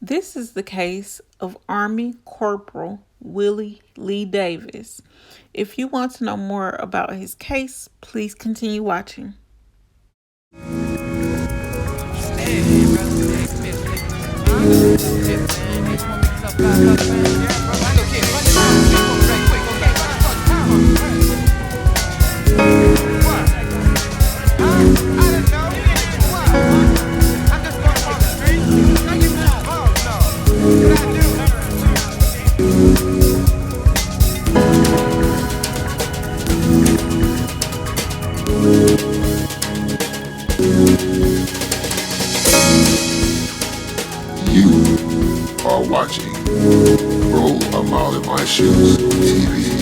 This is the case of Army Corporal Willie Lee Davis. If you want to know more about his case, please continue watching. You are watching Roll a Mile in My Shoes TV.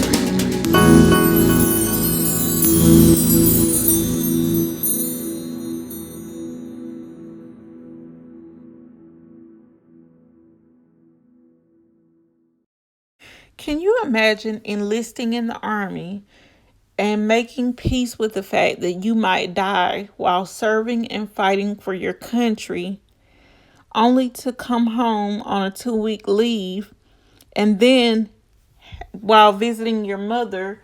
Can you imagine enlisting in the Army and making peace with the fact that you might die while serving and fighting for your country, only to come home on a 2-week leave and then, while visiting your mother,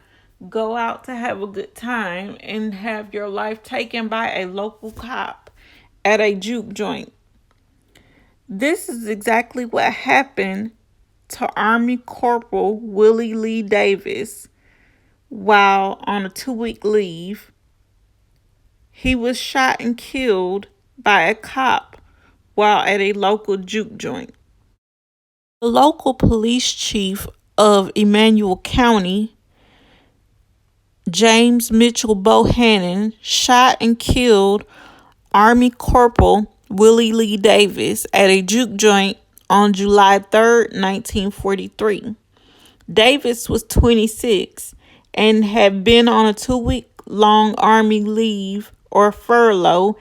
go out to have a good time and have your life taken by a local cop at a juke joint? This is exactly what happened to Army Corporal Willie Lee Davis while on a 2-week leave. He was shot and killed by a cop while at a local juke joint. The local police chief of Emmanuel County, James Mitchell Bohannon, shot and killed Army Corporal Willie Lee Davis at a juke joint on July 3rd, 1943. Davis was 26 and had been on a 2-week long Army leave or furlough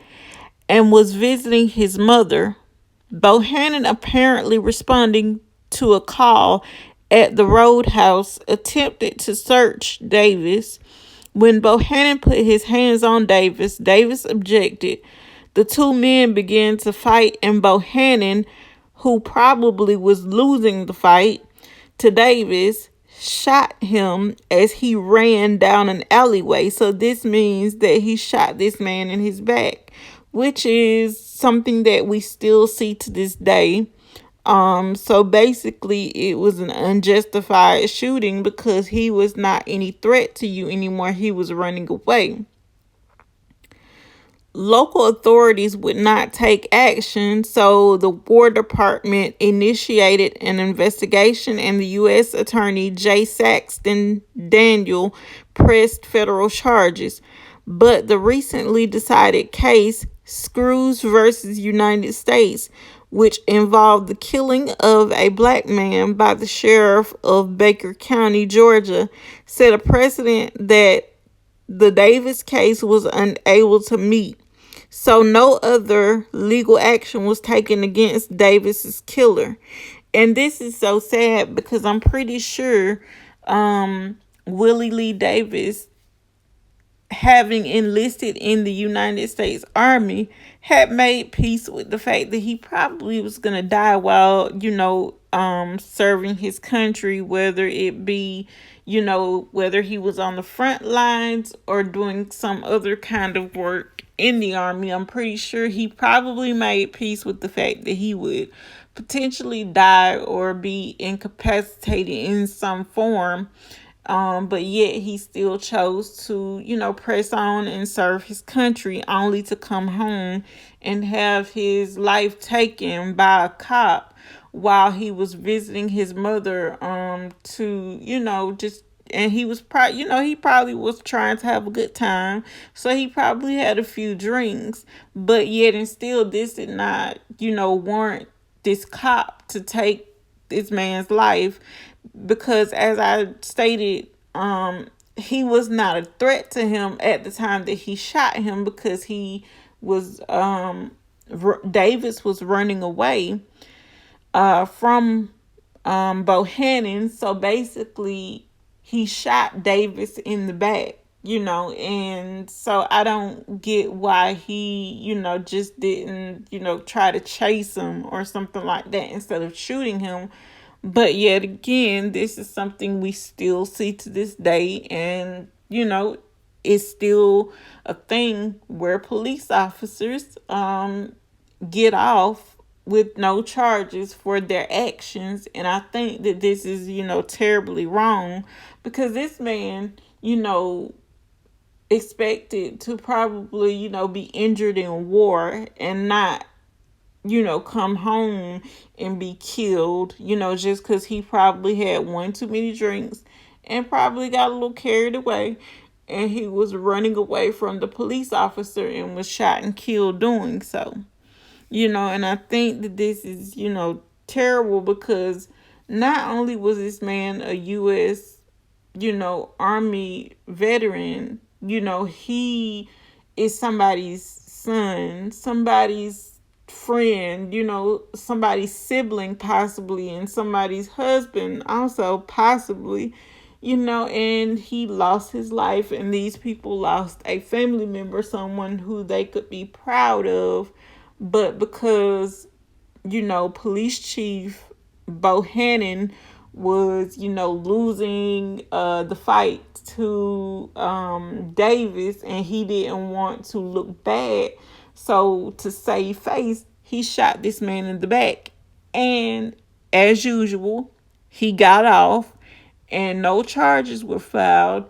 and was visiting his mother. Bohannon, apparently responding to a call at the roadhouse, attempted to search Davis. When Bohannon put his hands on Davis, Davis objected. The two men began to fight, and Bohannon, who probably was losing the fight to Davis, shot him as he ran down an alleyway. So this means that he shot this man in his back, which is something that we still see to this day. So basically it was an unjustified shooting because he was not any threat to you anymore. He was running away. Local authorities would not take action, so the War Department initiated an investigation, and the U.S. Attorney J. Saxton Daniel pressed federal charges. But the recently decided case, Screws versus United States, which involved the killing of a black man by the sheriff of Baker County, Georgia, set a precedent that the Davis case was unable to meet. So no other legal action was taken against Davis's killer. And this is so sad because I'm pretty sure Willie Lee Davis, having enlisted in the United States Army, had made peace with the fact that he probably was going to die while, serving his country, whether it be, whether he was on the front lines or doing some other kind of work in the Army. I'm pretty sure he probably made peace with the fact that he would potentially die or be incapacitated in some form. But yet he still chose to, press on and serve his country, only to come home and have his life taken by a cop while he was visiting his mother, and he was probably, he probably was trying to have a good time. So he probably had a few drinks, but yet and still this did not, warrant this cop to take this man's life, because as I stated, he was not a threat to him at the time that he shot him, because he was, Davis was running away from Bohannon. So basically he shot Davis in the back And so I don't get why he, just didn't, try to chase him or something like that instead of shooting him. But yet again, this is something we still see to this day, and, it's still a thing where police officers get off with no charges for their actions. And I think that this is, terribly wrong, because this man, expected to probably, be injured in war and not, come home and be killed, just because he probably had one too many drinks and probably got a little carried away, and he was running away from the police officer and was shot and killed doing so. And I think that this is, terrible, because not only was this man a U.S., Army veteran, he is somebody's son, somebody's friend, somebody's sibling possibly, and somebody's husband also possibly, and he lost his life, and these people lost a family member, someone who they could be proud of. But because, police chief Bohannon was, losing the fight to Davis, and he didn't want to look bad. So to save face, he shot this man in the back. And as usual, he got off and no charges were filed.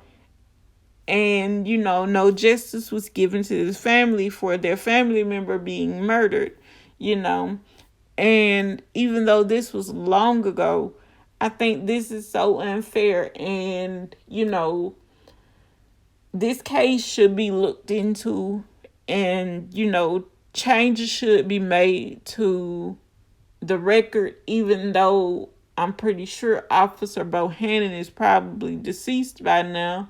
And, no justice was given to his family for their family member being murdered, you know. And even though this was long ago, I think this is so unfair. And, this case should be looked into, and, changes should be made to the record, even though I'm pretty sure Officer Bohannon is probably deceased by now.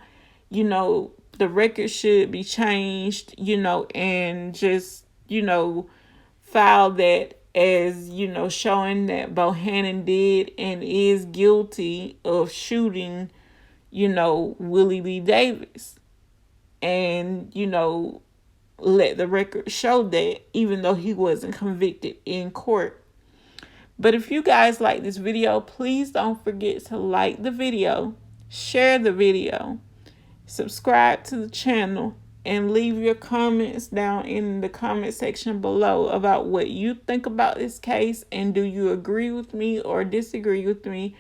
The record should be changed, and just, file that as, showing that Bohannon did and is guilty of shooting, Willie Lee Davis. And, let the record show that, even though he wasn't convicted in court. But if you guys like this video, please don't forget to like the video, share the video, subscribe to the channel, and leave your comments down in the comment section below about what you think about this case, and do you agree with me or disagree with me.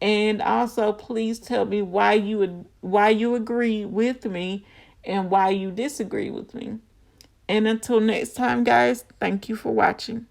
And also, please tell me why you agree with me and why you disagree with me. And until next time, guys, thank you for watching.